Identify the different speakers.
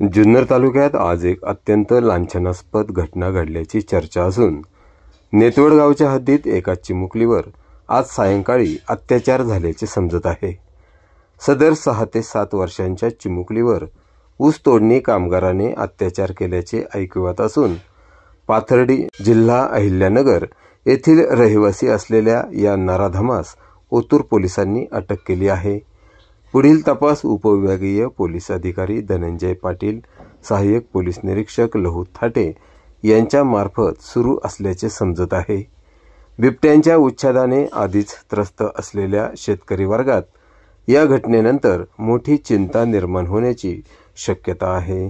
Speaker 1: जुन्नर तालुक्यात आज एक अत्यंत लांछनास्पद घटना घडल्याची चर्चा असून नेतवड गावच्या हद्दीत एका चिमुकलीवर आज सायंकाळी अत्याचार झाल्याचे समजत आहे। सदर 6 ते 7 वर्षांच्या चिमुकलीवर ऊस तोडणी कामगाराने अत्याचार केल्याचे ऐकिवात असून पाथर्डी जिल्हा अहिल्यानगर येथील रहिवासी असलेल्या या नराधमास ओतूर पोलिसांनी अटक केली आहे। पुढील तपास उपविभागीय पोलीस अधिकारी धनंजय पाटील, सहाय्यक पोलीस निरीक्षक लहू थाटे यांच्या मार्फत सुरू असल्याचे समजत आहे। बिबट्यांच्या उच्छेदाने आधीच त्रस्त असलेल्या शेतकरी वर्गात या घटनेनंतर मोठी चिंता निर्माण होण्याची शक्यता आहे।